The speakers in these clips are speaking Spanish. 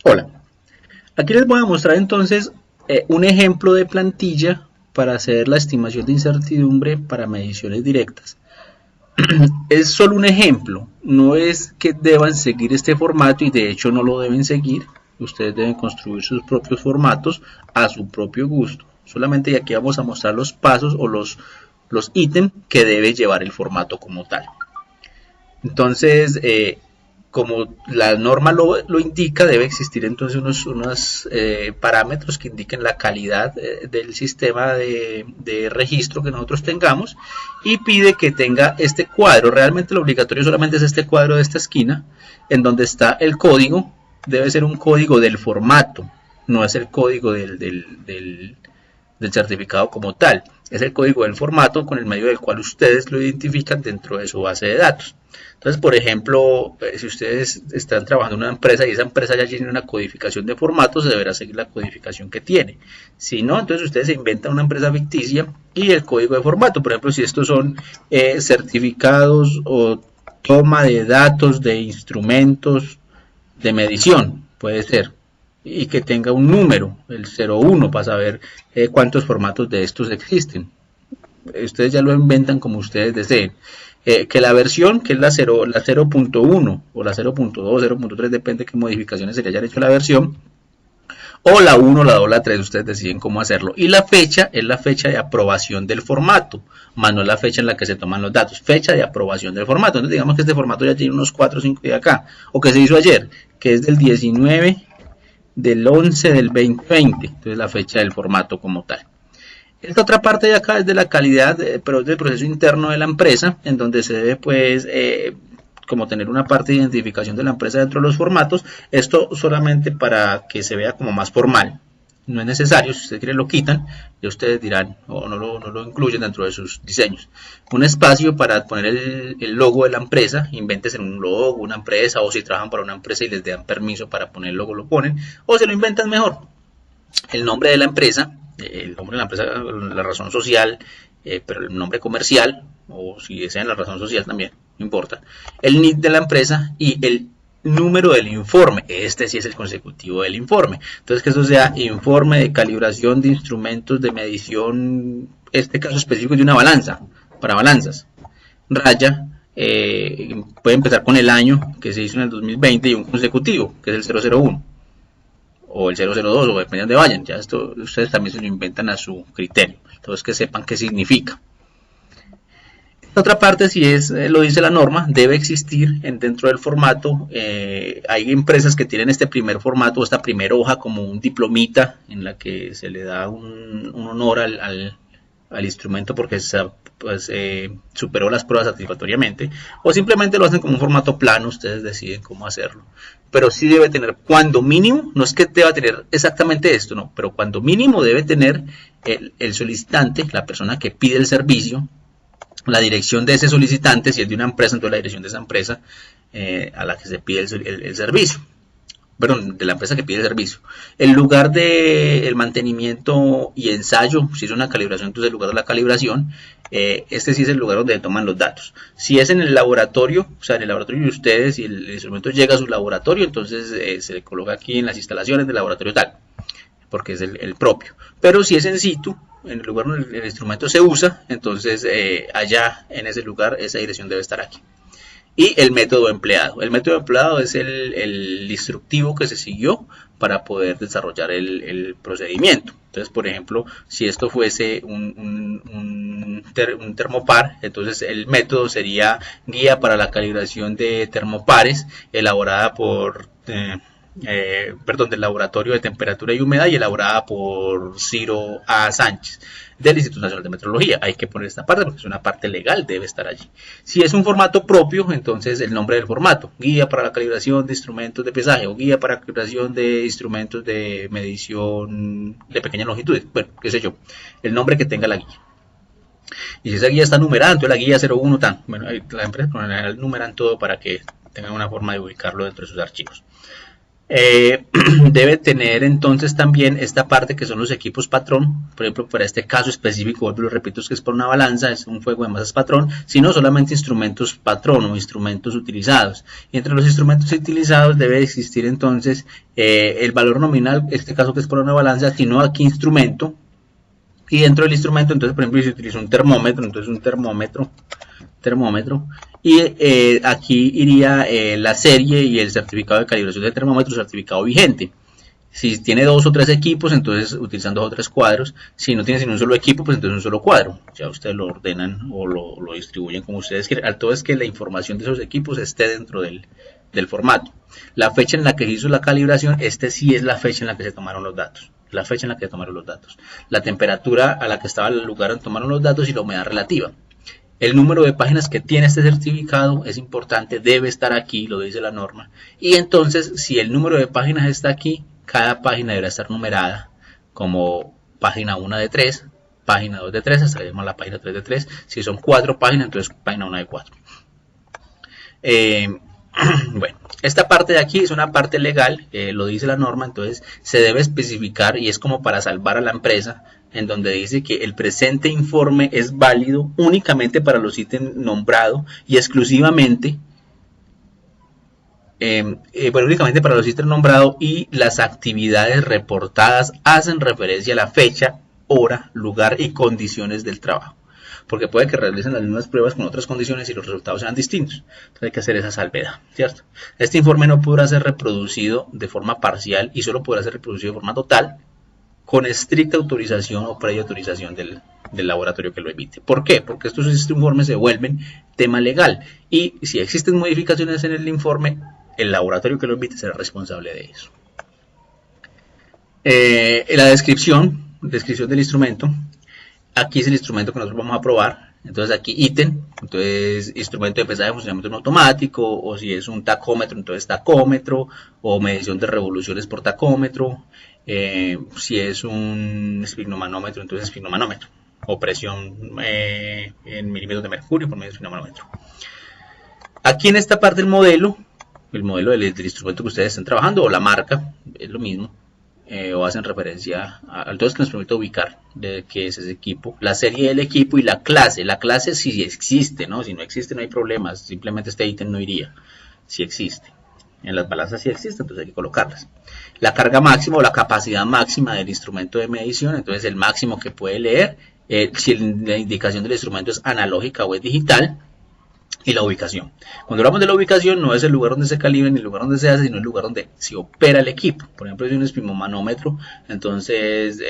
Hola, aquí les voy a mostrar entonces un ejemplo de plantilla para hacer la estimación de incertidumbre para mediciones directas. Es solo un ejemplo, no es que deban seguir este formato y de hecho no lo deben seguir. Ustedes deben construir sus propios formatos a su propio gusto. Solamente aquí vamos a mostrar los pasos o los ítems que debe llevar el formato como tal. Entonces, como la norma lo indica, debe existir entonces unos parámetros que indiquen la calidad del sistema de registro que nosotros tengamos, y pide que tenga este cuadro. Realmente lo obligatorio solamente es este cuadro de esta esquina, en donde está el código. Debe ser un código del formato, no es el código del certificado como tal. Es el código del formato con el medio del cual ustedes lo identifican dentro de su base de datos. Entonces, por ejemplo, si ustedes están trabajando en una empresa y esa empresa ya tiene una codificación de formatos, se deberá seguir la codificación que tiene. Si no, entonces ustedes se inventan una empresa ficticia y el código de formato. Por ejemplo, si estos son certificados o toma de datos de instrumentos de medición, puede ser, y que tenga un número, el 01, para saber cuántos formatos de estos existen. Ustedes ya lo inventan como ustedes deseen. Que la versión, que es la 0.1 o la 0.2, 0.3, depende de qué modificaciones se le hayan hecho a la versión, o la 1, la 2, la 3, ustedes deciden cómo hacerlo. Y la fecha es la fecha de aprobación del formato, más no la fecha en la que se toman los datos, fecha de aprobación del formato. Entonces digamos que este formato ya tiene unos 4 o 5 días acá, o que se hizo ayer, que es del 19 del 11 del 2020, entonces la fecha del formato como tal. Esta otra parte de acá es de la calidad, pero es del proceso interno de la empresa, en donde se debe pues como tener una parte de identificación de la empresa dentro de los formatos. Esto solamente para que se vea como más formal. No es necesario, si ustedes quieren lo quitan y ustedes dirán o no lo incluyen dentro de sus diseños. Un espacio para poner el logo de la empresa, invéntense un logo, una empresa, o si trabajan para una empresa y les dan permiso para poner el logo, lo ponen, o se lo inventan mejor. El nombre de la empresa, la razón social, pero el nombre comercial, o si desean la razón social también, no importa. El NID de la empresa y el número del informe. Este sí es el consecutivo del informe. Entonces, que eso sea informe de calibración de instrumentos de medición, este caso específico de una balanza, para balanzas. Raya, puede empezar con el año que se hizo en el 2020 y un consecutivo, que es el 001. O el 002, o dependiendo de vayan, ya esto ustedes también se lo inventan a su criterio, entonces que sepan qué significa. Esta otra parte, si es lo dice la norma, debe existir dentro del formato. Hay empresas que tienen este primer formato, esta primera hoja como un diplomita en la que se le da un honor al instrumento porque superó las pruebas satisfactoriamente, o simplemente lo hacen como un formato plano, ustedes deciden cómo hacerlo. Pero sí debe tener, cuando mínimo, no es que deba tener exactamente esto, no, pero cuando mínimo debe tener el solicitante, la persona que pide el servicio, la dirección de ese solicitante. Si es de una empresa, entonces la dirección de esa empresa a la que se pide el servicio. Perdón, de la empresa que pide el servicio. El lugar del mantenimiento y ensayo, si es una calibración, entonces el lugar de la calibración, este sí es el lugar donde toman los datos. Si es en el laboratorio, o sea, en el laboratorio de ustedes y el instrumento llega a su laboratorio, entonces se le coloca aquí en las instalaciones del laboratorio tal, porque es el propio. Pero si es en situ, en el lugar donde el instrumento se usa, entonces allá en ese lugar esa dirección debe estar aquí. Y el método empleado. El método empleado es el instructivo que se siguió para poder desarrollar el procedimiento. Entonces, por ejemplo, si esto fuese un termopar, entonces el método sería guía para la calibración de termopares, elaborada por del Laboratorio de Temperatura y Humedad y elaborada por Ciro A. Sánchez del Instituto Nacional de Metrología. Hay que poner esta parte porque es una parte legal, debe estar allí. Si es un formato propio, entonces el nombre del formato, guía para la calibración de instrumentos de pesaje o guía para la calibración de instrumentos de medición de pequeña longitud, bueno, qué sé yo, el nombre que tenga la guía. Y si esa guía está numerada, entonces la guía 01 tan, bueno, la empresa por lo general numeran todo para que tengan una forma de ubicarlo dentro de sus archivos. Debe tener entonces también esta parte que son los equipos patrón. Por ejemplo, para este caso específico, vuelvo lo repito, es que es por una balanza, es un juego de masas patrón, sino solamente instrumentos patrón o instrumentos utilizados. Y entre los instrumentos utilizados debe existir entonces el valor nominal, en este caso que es por una balanza, sino aquí instrumento. Y dentro del instrumento, entonces, por ejemplo, si utiliza un termómetro, entonces un termómetro, y aquí iría la serie y el certificado de calibración del termómetro, certificado vigente. Si tiene 2 o 3 equipos, entonces utilizan 2 o 3 cuadros. Si no tiene sino un solo equipo, pues entonces un solo cuadro. Ya ustedes lo ordenan o lo distribuyen como ustedes quieran. Al todo es que la información de esos equipos esté dentro del formato. La fecha en la que se hizo la calibración, sí es la fecha en la que se tomaron los datos. La fecha en la que se tomaron los datos. La temperatura a la que estaba el lugar donde tomaron los datos y la humedad relativa. El número de páginas que tiene este certificado es importante, debe estar aquí, lo dice la norma. Y entonces, si el número de páginas está aquí, cada página deberá estar numerada como página 1 de 3, página 2 de 3, hasta que la página 3 de 3. Si son 4 páginas, entonces página 1 de 4. Bueno, esta parte de aquí es una parte legal, lo dice la norma, entonces se debe especificar y es como para salvar a la empresa, en donde dice que el presente informe es válido únicamente para los ítems nombrados y exclusivamente, únicamente para los ítems nombrados y las actividades reportadas hacen referencia a la fecha, hora, lugar y condiciones del trabajo. Porque puede que realicen las mismas pruebas con otras condiciones y los resultados sean distintos. Entonces hay que hacer esa salvedad, ¿cierto? Este informe no podrá ser reproducido de forma parcial y solo podrá ser reproducido de forma total con estricta autorización o previa autorización del laboratorio que lo emite. ¿Por qué? Porque estos informes se vuelven tema legal y si existen modificaciones en el informe, el laboratorio que lo emite será responsable de eso. La descripción del instrumento. Aquí es el instrumento que nosotros vamos a probar. Entonces aquí ítem, entonces instrumento de pesaje de funcionamiento automático, o si es un tacómetro, entonces tacómetro, o medición de revoluciones por tacómetro. Si es un esfigmomanómetro, entonces esfigmomanómetro, o presión en milímetros de mercurio por medio de esfigmomanómetro. Aquí en esta parte el modelo del instrumento que ustedes están trabajando, o la marca, es lo mismo. O hacen referencia al todo, que nos permite ubicar de qué es ese equipo, la serie del equipo y la clase. La clase si existe, ¿no? Si no existe no hay problemas, simplemente este ítem no iría, si existe. En las balanzas sí existe, entonces hay que colocarlas. La carga máxima o la capacidad máxima del instrumento de medición, entonces el máximo que puede leer, si la indicación del instrumento es analógica o es digital. Y la ubicación. Cuando hablamos de la ubicación, no es el lugar donde se calibra ni el lugar donde se hace, sino el lugar donde se opera el equipo. Por ejemplo, si es un esfigmomanómetro, entonces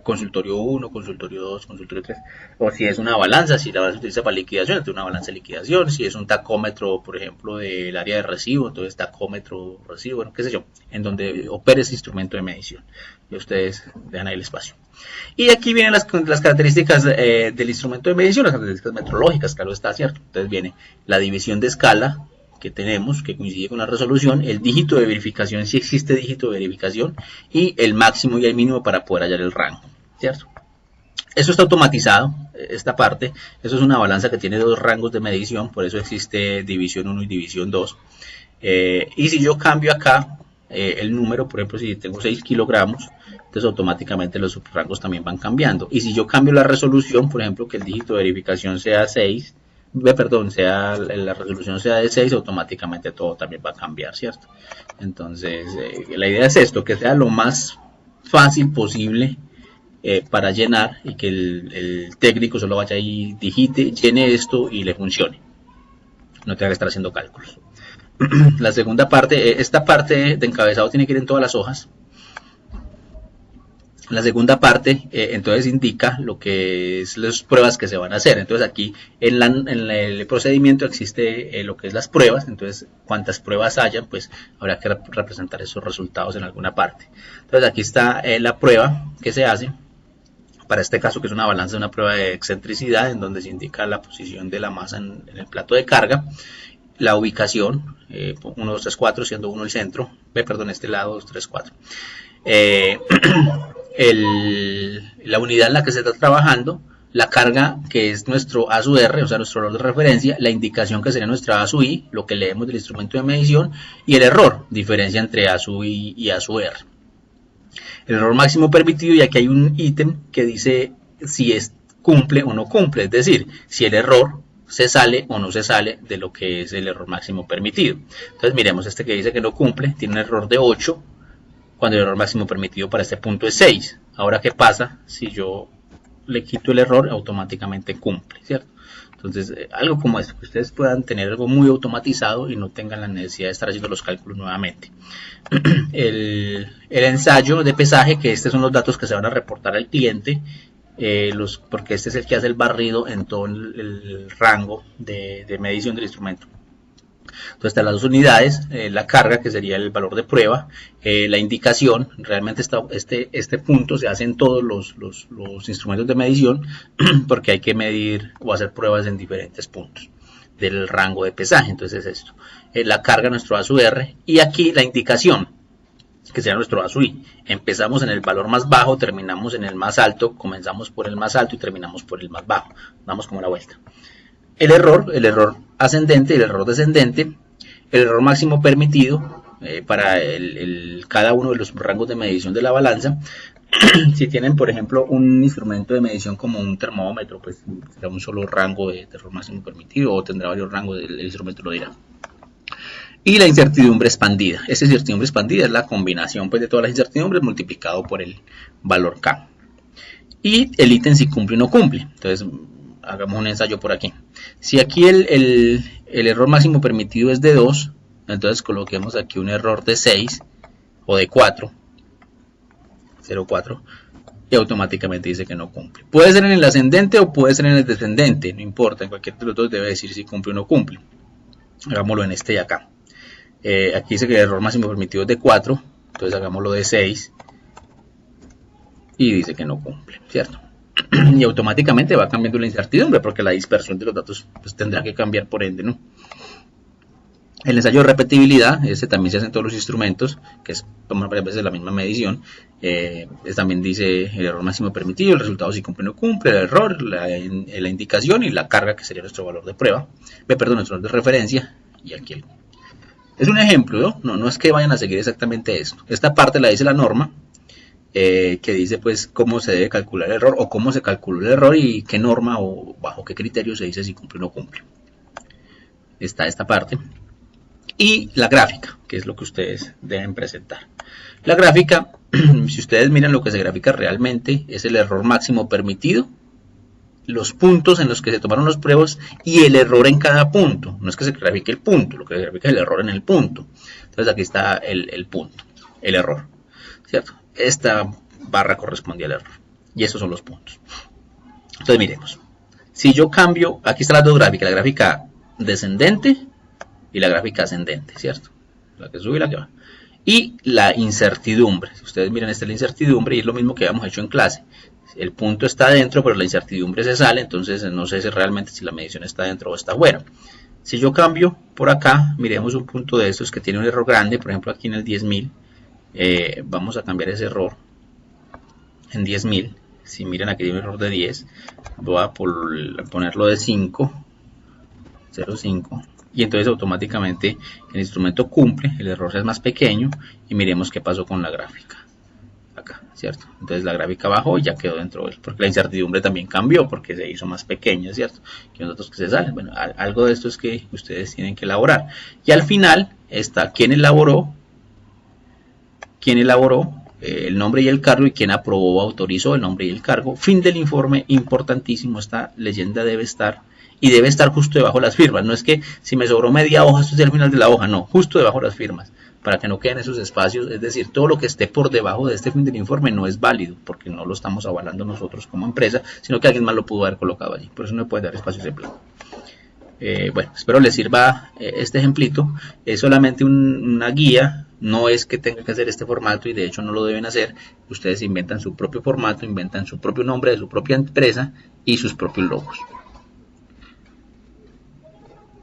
consultorio 1, consultorio 2, consultorio 3. O si es una balanza, si la balanza se utiliza para liquidación, entonces una balanza de liquidación. Si es un tacómetro, por ejemplo, del área de recibo, entonces tacómetro, recibo, bueno, qué sé yo, en donde opere ese instrumento de medición. Y ustedes dejan ahí el espacio. Y aquí vienen las características del instrumento de medición, las características metrológicas, claro está, cierto. Entonces viene la división de escala que tenemos, que coincide con la resolución, el dígito de verificación, si existe dígito de verificación, y el máximo y el mínimo para poder hallar el rango, ¿cierto? Eso está automatizado, esta parte. Eso es una balanza que tiene 2 rangos de medición, por eso existe división 1 y división 2. Y si yo cambio acá el número, por ejemplo, si tengo 6 kilogramos, entonces automáticamente los subrangos también van cambiando. Y si yo cambio la resolución, por ejemplo, que el dígito de verificación sea 6, la resolución sea de 6, automáticamente todo también va a cambiar, ¿cierto? Entonces, la idea es esto, que sea lo más fácil posible para llenar y que el técnico solo vaya y digite, llene esto y le funcione. No tenga que estar haciendo cálculos. La segunda parte, esta parte de encabezado tiene que ir en todas las hojas. La segunda parte, entonces indica lo que es las pruebas que se van a hacer. Entonces aquí en el procedimiento existe lo que es las pruebas. Entonces cuantas pruebas hayan, pues habrá que representar esos resultados en alguna parte. Entonces aquí está la prueba que se hace. Para este caso, que es una balanza, una prueba de excentricidad, en donde se indica la posición de la masa en el plato de carga. La ubicación, 1, 2, 3, 4, siendo 1 el centro. Este lado, 2, 3, 4. La unidad en la que se está trabajando, la carga que es nuestro A sub R, o sea, nuestro valor de referencia, la indicación que sería nuestra A sub I, lo que leemos del instrumento de medición, y el error, diferencia entre A sub I y A sub R. El error máximo permitido, y aquí hay un ítem que dice si cumple o no cumple, es decir, si el error se sale o no se sale de lo que es el error máximo permitido. Entonces miremos este que dice que no cumple, tiene un error de 8, cuando el error máximo permitido para este punto es 6. Ahora, ¿qué pasa si yo le quito el error? Automáticamente cumple, ¿cierto? Entonces, algo como esto, que ustedes puedan tener algo muy automatizado y no tengan la necesidad de estar haciendo los cálculos nuevamente. El ensayo de pesaje, que estos son los datos que se van a reportar al cliente, porque este es el que hace el barrido en todo el rango de medición del instrumento. Entonces están las dos unidades, la carga, que sería el valor de prueba, la indicación. Realmente este punto se hace en todos los instrumentos de medición porque hay que medir o hacer pruebas en diferentes puntos del rango de pesaje. Entonces es esto, la carga, nuestro A sub R, y aquí la indicación, que será nuestro A sub I. Empezamos en el valor más bajo, terminamos en el más alto, comenzamos por el más alto y terminamos por el más bajo. Damos como la vuelta. El error ascendente y el error descendente. El error máximo permitido para cada uno de los rangos de medición de la balanza. Si tienen, por ejemplo, un instrumento de medición como un termómetro, pues será un solo rango de error máximo permitido, o tendrá varios rangos, el instrumento lo dirá. Y la incertidumbre expandida. Esa incertidumbre expandida es la combinación, pues, de todas las incertidumbres multiplicado por el valor K. Y el ítem si cumple o no cumple. Entonces, hagamos un ensayo por aquí. Si aquí el error máximo permitido es de 2, entonces coloquemos aquí un error de 6 o de 4, 0,4, y automáticamente dice que no cumple. Puede ser en el ascendente o puede ser en el descendente, no importa, en cualquier de los dos debe decir si cumple o no cumple. Hagámoslo en este de acá. Aquí dice que el error máximo permitido es de 4, entonces hagámoslo de 6 y dice que no cumple, ¿cierto? Y automáticamente va cambiando la incertidumbre porque la dispersión de los datos pues tendrá que cambiar por ende, ¿no? El ensayo de repetibilidad, este también se hace en todos los instrumentos, que es varias veces la misma medición. También dice el error máximo permitido, el resultado si cumple o no cumple, el error, la indicación y la carga, que sería nuestro valor de prueba, nuestro valor de referencia, y aquí es un ejemplo, ¿no? No es que vayan a seguir exactamente esto. Esta parte la dice la norma, que dice pues cómo se debe calcular el error o cómo se calcula el error y qué norma o bajo qué criterio se dice si cumple o no cumple. Está esta parte. Y la gráfica, que es lo que ustedes deben presentar. La gráfica, si ustedes miran lo que se grafica realmente, es el error máximo permitido, los puntos en los que se tomaron las pruebas y el error en cada punto. No es que se grafique el punto, lo que se grafica es el error en el punto. Entonces aquí está el punto, el error, ¿cierto? Esta barra corresponde al error y estos son los puntos. Entonces miremos, si yo cambio, aquí están las dos gráficas, la gráfica descendente y la gráfica ascendente, ¿cierto? La que sube y la que baja. Y la incertidumbre, si ustedes miran, esta es la incertidumbre y es lo mismo que habíamos hecho en clase. El punto está adentro, pero la incertidumbre se sale, entonces no sé si realmente si la medición está dentro o está fuera. Si yo cambio por acá, miremos un punto de estos que tiene un error grande, por ejemplo aquí en el 10.000, vamos a cambiar ese error en 10.000. Si miran aquí hay un error de 10, voy a ponerlo de 5, 0,5. Y entonces automáticamente el instrumento cumple, el error es más pequeño y miremos qué pasó con la gráfica acá, ¿cierto? Entonces la gráfica bajó y ya quedó dentro de él, porque la incertidumbre también cambió porque se hizo más pequeña, ¿cierto? Que los datos que se salen. Bueno, algo de esto es que ustedes tienen que elaborar. Y al final está quién elaboró, el nombre y el cargo, y quién aprobó o autorizó el nombre y el cargo. Fin del informe, importantísimo, esta leyenda debe estar. Y debe estar justo debajo de las firmas. No es que si me sobró media hoja, esto es el final de la hoja. No, justo debajo de las firmas. Para que no queden esos espacios. Es decir, todo lo que esté por debajo de este fin del informe no es válido. Porque no lo estamos avalando nosotros como empresa. Sino que alguien más lo pudo haber colocado allí. Por eso no puede dar espacios en blanco. Bueno, espero les sirva este ejemplito. Es solamente una guía. No es que tengan que hacer este formato. Y de hecho no lo deben hacer. Ustedes inventan su propio formato. Inventan su propio nombre de su propia empresa. Y sus propios logos.